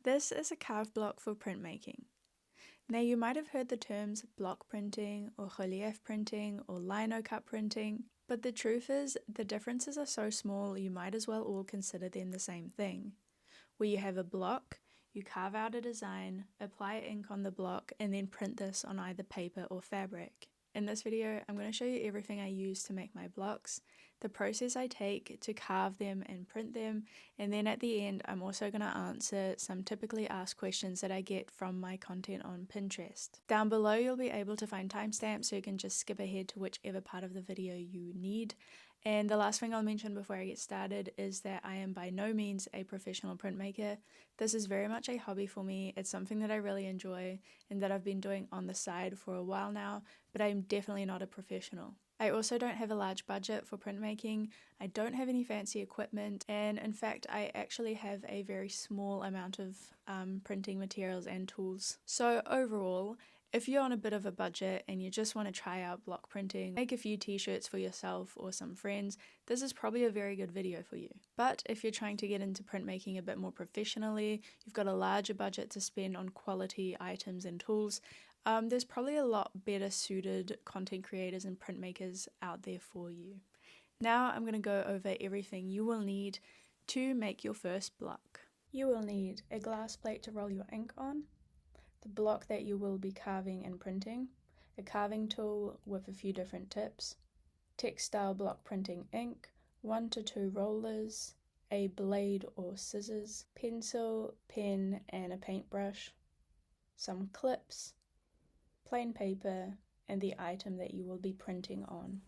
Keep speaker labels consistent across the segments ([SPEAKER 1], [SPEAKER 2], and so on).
[SPEAKER 1] This is a carve block for printmaking. Now you might have heard the terms block printing or relief printing or lino cut printing, but the truth is the differences are so small you might as well all consider them the same thing. Where you have a block, you carve out a design, apply ink on the block, and then print this on either paper or fabric. In this video, I'm going to show you everything I use to make my blocks, the process I take to carve them and print them, and then at the end I'm also going to answer some typically asked questions that I get from my content on Pinterest. Down below you'll be able to find timestamps so you can just skip ahead to whichever part of the video you need. And the last thing I'll mention before I get started is that I am by no means a professional printmaker. This is very much a hobby for me. It's something that I really enjoy and that I've been doing on the side for a while now, but I'm definitely not a professional. I also don't have a large budget for printmaking, I don't have any fancy equipment, and in fact I actually have a very small amount of printing materials and tools. So overall, if you're on a bit of a budget and you just want to try out block printing, make a few t-shirts for yourself or some friends, this is probably a very good video for you. But if you're trying to get into printmaking a bit more professionally, you've got a larger budget to spend on quality items and tools, there's probably a lot better suited content creators and printmakers out there for you. Now I'm going to go over everything you will need to make your first block. You will need a glass plate to roll your ink on, the block that you will be carving and printing, a carving tool with a few different tips, textile block printing ink, 1 to 2 rollers, a blade or scissors, pencil, pen and a paintbrush, some clips, plain paper, and the item that you will be printing on.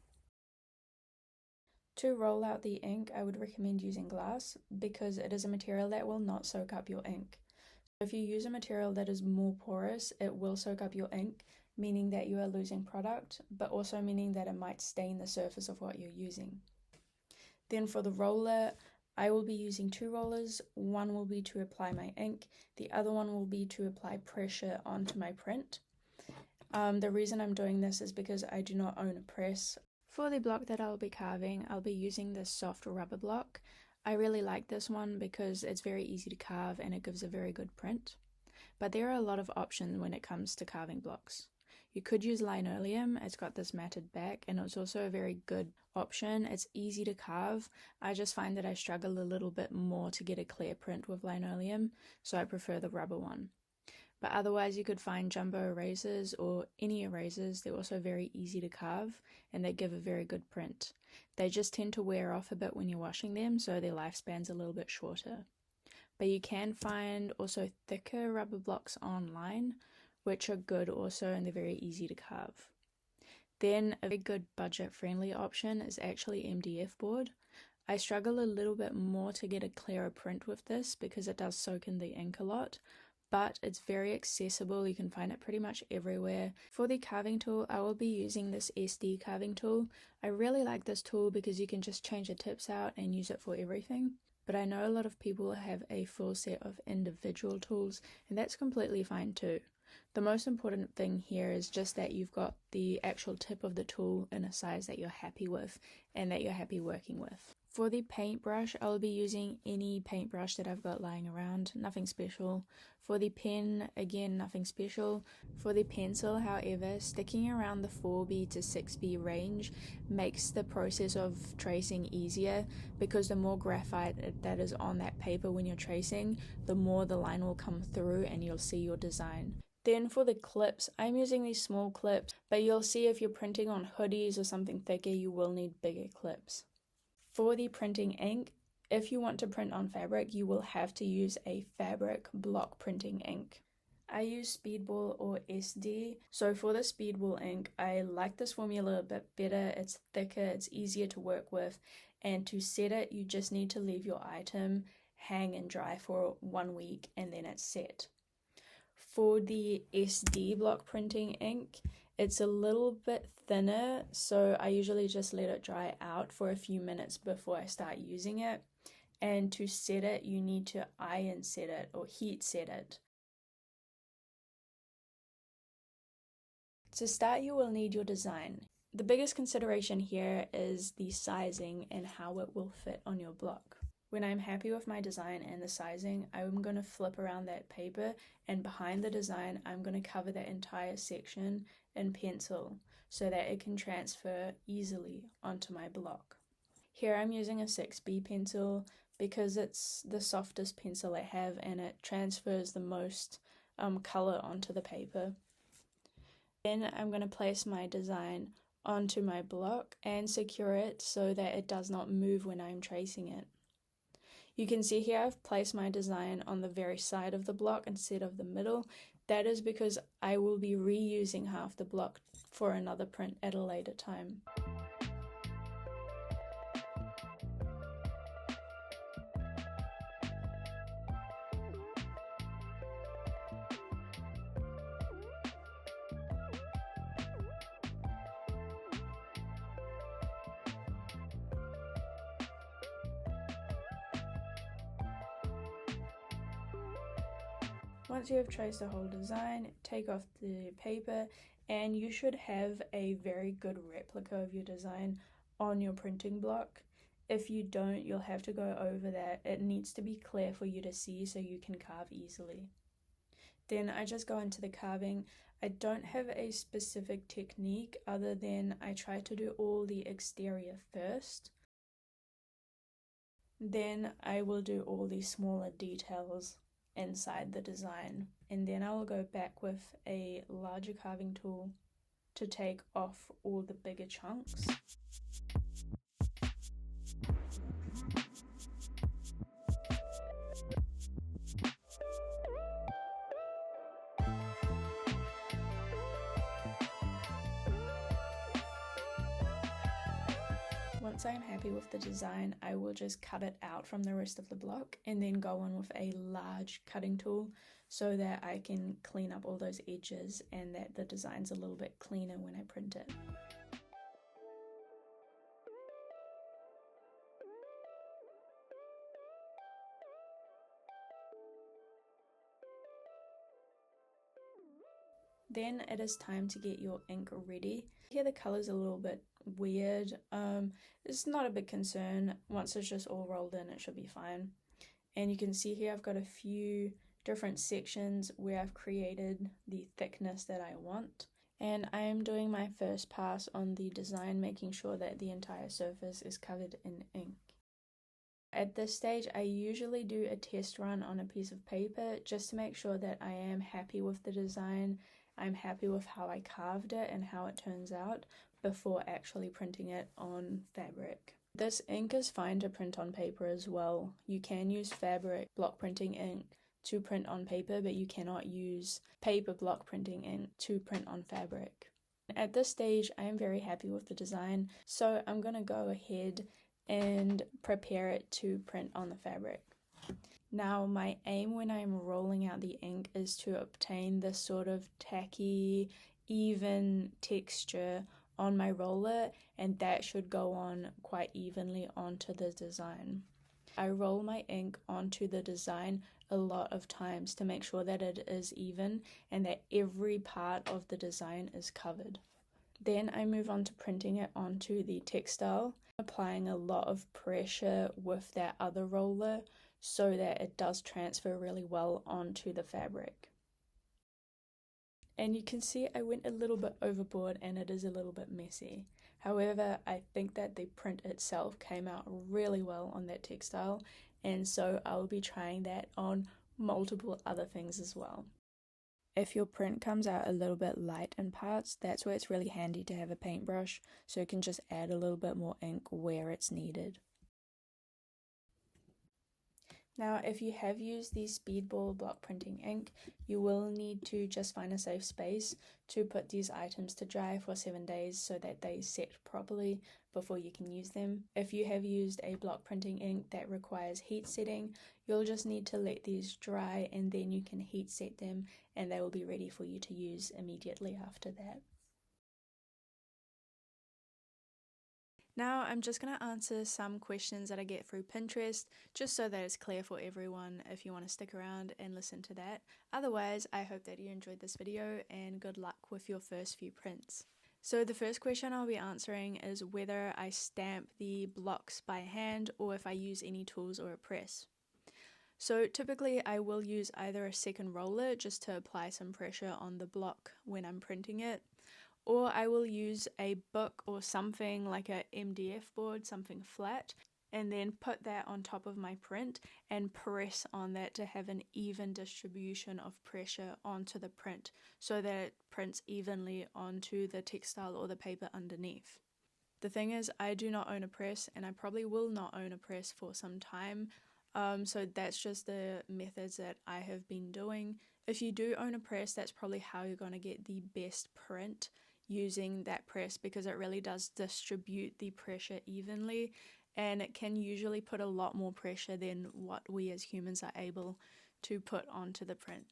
[SPEAKER 1] To roll out the ink, I would recommend using glass because it is a material that will not soak up your ink. If you use a material that is more porous, it will soak up your ink, meaning that you are losing product, but also meaning that it might stain the surface of what you're using. Then for the roller, I will be using 2 rollers. One will be to apply my ink, the other one will be to apply pressure onto my print. The reason I'm doing this is because I do not own a press. For the block that I'll be carving, I'll be using this soft rubber block. I really like this one because it's very easy to carve and it gives a very good print. But there are a lot of options when it comes to carving blocks. You could use linoleum, it's got this matted back and it's also a very good option. It's easy to carve. I just find that I struggle a little bit more to get a clear print with linoleum, so I prefer the rubber one. But otherwise you could find jumbo erasers or any erasers. They're also very easy to carve and they give a very good print. They just tend to wear off a bit when you're washing them, so their lifespan's a little bit shorter. But you can find also thicker rubber blocks online, which are good also and they're very easy to carve. Then a very good budget-friendly option is actually MDF board. I struggle a little bit more to get a clearer print with this because it does soak in the ink a lot, but it's very accessible. You can find it pretty much everywhere. For the carving tool, I will be using this SD carving tool. I really like this tool because you can just change the tips out and use it for everything. But I know a lot of people have a full set of individual tools, and that's completely fine too. The most important thing here is just that you've got the actual tip of the tool in a size that you're happy with and that you're happy working with. For the paintbrush, I'll be using any paintbrush that I've got lying around, nothing special. For the pen, again, nothing special. For the pencil, however, sticking around the 4B to 6B range makes the process of tracing easier because the more graphite that is on that paper when you're tracing, the more the line will come through and you'll see your design. Then for the clips, I'm using these small clips, but you'll see if you're printing on hoodies or something thicker, you will need bigger clips. For the printing ink, if you want to print on fabric, you will have to use a fabric block printing ink. I use Speedball or SD. So for the Speedball ink, I like this formula a bit better. It's thicker, it's easier to work with, and to set it, you just need to leave your item hang and dry for 1 week and then it's set. For the SD block printing ink, it's a little bit thinner, so I usually just let it dry out for a few minutes before I start using it. And to set it, you need to iron set it or heat set it. To start, you will need your design. The biggest consideration here is the sizing and how it will fit on your block. When I'm happy with my design and the sizing, I'm going to flip around that paper, and behind the design I'm going to cover that entire section in pencil so that it can transfer easily onto my block. Here I'm using a 6B pencil because it's the softest pencil I have and it transfers the most colour onto the paper. Then I'm going to place my design onto my block and secure it so that it does not move when I'm tracing it. You can see here I've placed my design on the very side of the block instead of the middle. That is because I will be reusing half the block for another print at a later time. Once you have traced the whole design, take off the paper and you should have a very good replica of your design on your printing block. If you don't, you'll have to go over that. It needs to be clear for you to see so you can carve easily. Then I just go into the carving. I don't have a specific technique other than I try to do all the exterior first. Then I will do all the smaller details inside the design, and then I will go back with a larger carving tool to take off all the bigger chunks. Once I'm happy with the design, I will just cut it out from the rest of the block and then go on with a large cutting tool so that I can clean up all those edges and that the design's a little bit cleaner when I print it. Then it is time to get your ink ready. Here the color's a little bit weird. It's not a big concern. Once it's just all rolled in, it should be fine. And you can see here I've got a few different sections where I've created the thickness that I want. And I am doing my first pass on the design, making sure that the entire surface is covered in ink. At this stage, I usually do a test run on a piece of paper just to make sure that I am happy with the design, I'm happy with how I carved it and how it turns out before actually printing it on fabric. This ink is fine to print on paper as well. You can use fabric block printing ink to print on paper, but you cannot use paper block printing ink to print on fabric. At this stage, I am very happy with the design, so I'm going to go ahead and prepare it to print on the fabric. Now, my aim when I'm rolling out the ink is to obtain this sort of tacky, even texture on my roller, and that should go on quite evenly onto the design. I roll my ink onto the design a lot of times to make sure that it is even and that every part of the design is covered. Then I move on to printing it onto the textile, applying a lot of pressure with that other roller so that it does transfer really well onto the fabric. And you can see I went a little bit overboard and it is a little bit messy. However, I think that the print itself came out really well on that textile, and so I'll be trying that on multiple other things as well. If your print comes out a little bit light in parts, that's where it's really handy to have a paintbrush so you can just add a little bit more ink where it's needed. Now, if you have used the Speedball block printing ink, you will need to just find a safe space to put these items to dry for 7 days so that they set properly before you can use them. If you have used a block printing ink that requires heat setting, you'll just need to let these dry and then you can heat set them and they will be ready for you to use immediately after that. Now I'm just going to answer some questions that I get through Pinterest, just so that it's clear for everyone if you want to stick around and listen to that. Otherwise, I hope that you enjoyed this video and good luck with your first few prints. So the first question I'll be answering is whether I stamp the blocks by hand or if I use any tools or a press. So typically I will use either a second roller just to apply some pressure on the block when I'm printing it, or I will use a book or something like a MDF board, something flat, and then put that on top of my print and press on that to have an even distribution of pressure onto the print so that it prints evenly onto the textile or the paper underneath. The thing is, I do not own a press, and I probably will not own a press for some time. So that's just the methods that I have been doing. If you do own a press, that's probably how you're going to get the best print using that press, because it really does distribute the pressure evenly, and it can usually put a lot more pressure than what we as humans are able to put onto the print.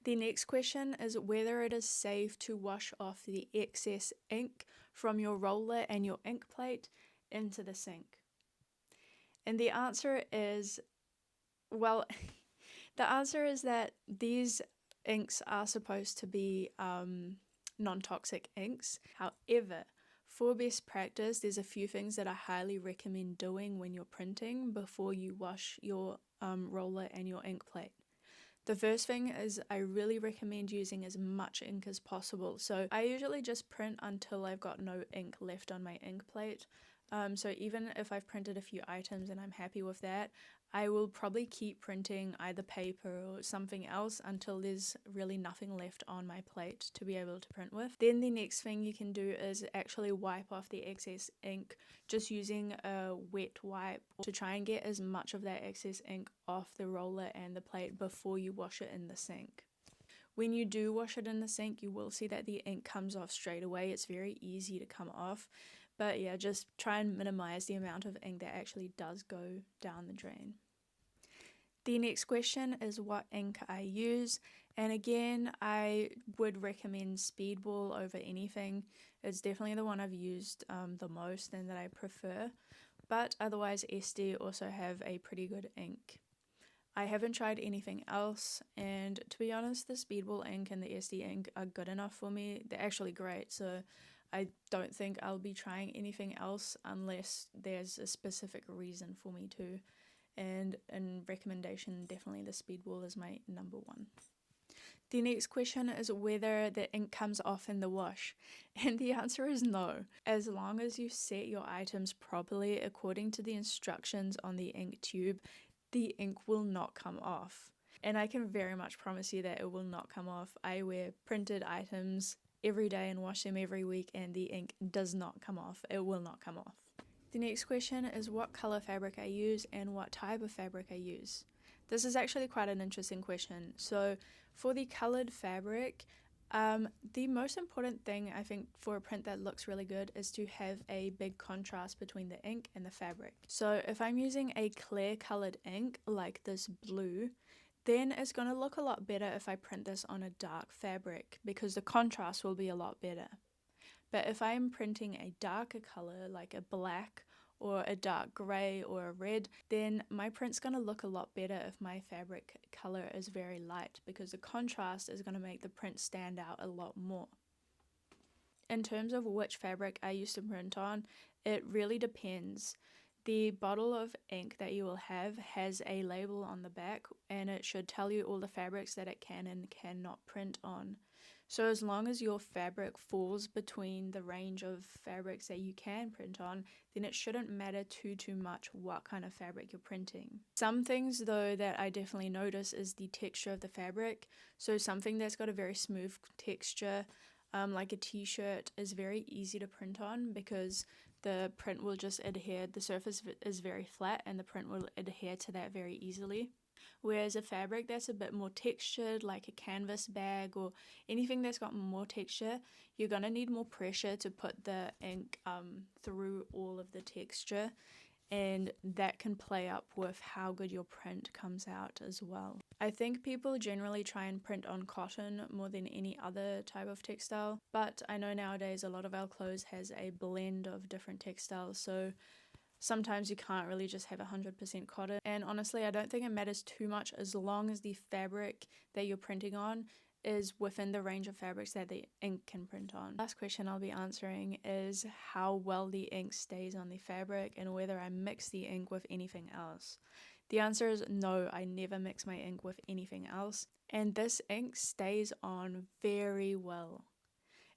[SPEAKER 1] The next question is whether it is safe to wash off the excess ink from your roller and your ink plate into the sink. And the answer is, well, the answer is that these inks are supposed to be non-toxic inks. However, for best practice, there's a few things that I highly recommend doing when you're printing before you wash your roller and your ink plate. The first thing is I really recommend using as much ink as possible. So I usually just print until I've got no ink left on my ink plate. So even if I've printed a few items and I'm happy with that, I will probably keep printing either paper or something else until there's really nothing left on my plate to be able to print with. Then the next thing you can do is actually wipe off the excess ink just using a wet wipe to try and get as much of that excess ink off the roller and the plate before you wash it in the sink. When you do wash it in the sink, you will see that the ink comes off straight away. It's very easy to come off. But yeah, just try and minimize the amount of ink that actually does go down the drain. The next question is what ink I use, and again, I would recommend Speedball over anything. It's definitely the one I've used the most and that I prefer, but otherwise SD also have a pretty good ink. I haven't tried anything else, and to be honest, the Speedball ink and the SD ink are good enough for me. They're actually great, so I don't think I'll be trying anything else unless there's a specific reason for me to. And in recommendation, definitely the Speedball is my number one. The next question is whether the ink comes off in the wash, and the answer is no. As long as you set your items properly according to the instructions on the ink tube, the ink will not come off. And I can very much promise you that it will not come off. I wear printed items every day and wash them every week, and the ink does not come off. It will not come off. The next question is what color fabric I use and what type of fabric I use. This is actually quite an interesting question. So for the colored fabric, the most important thing I think for a print that looks really good is to have a big contrast between the ink and the fabric. So if I'm using a clear colored ink like this blue, then it's going to look a lot better if I print this on a dark fabric because the contrast will be a lot better. But if I'm printing a darker color like a black or a dark grey or a red, then my print's going to look a lot better if my fabric color is very light because the contrast is going to make the print stand out a lot more. In terms of which fabric I used to print on, it really depends. The bottle of ink that you will have has a label on the back and it should tell you all the fabrics that it can and cannot print on. So as long as your fabric falls between the range of fabrics that you can print on, then it shouldn't matter too much what kind of fabric you're printing. Some things though that I definitely notice is the texture of the fabric. So something that's got a very smooth texture, like a t-shirt, is very easy to print on because the print will just adhere, the surface is very flat and the print will adhere to that very easily. Whereas a fabric that's a bit more textured, like a canvas bag or anything that's got more texture, you're going to need more pressure to put the ink through all of the texture, and that can play up with how good your print comes out as well. I think people generally try and print on cotton more than any other type of textile, but I know nowadays a lot of our clothes has a blend of different textiles, so sometimes you can't really just have 100% cotton, and honestly I don't think it matters too much as long as the fabric that you're printing on is within the range of fabrics that the ink can print on. Last question I'll be answering is how well the ink stays on the fabric and whether I mix the ink with anything else. The answer is no, I never mix my ink with anything else, and this ink stays on very well.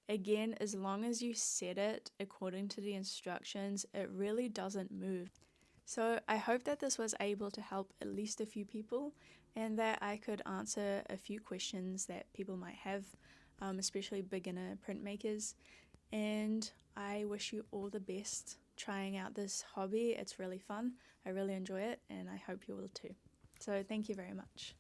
[SPEAKER 1] Again, as long as you set it according to the instructions, it really doesn't move. So I hope that this was able to help at least a few people, and that I could answer a few questions that people might have, especially beginner printmakers. And I wish you all the best trying out this hobby. It's really fun. I really enjoy it, and I hope you will too. So thank you very much.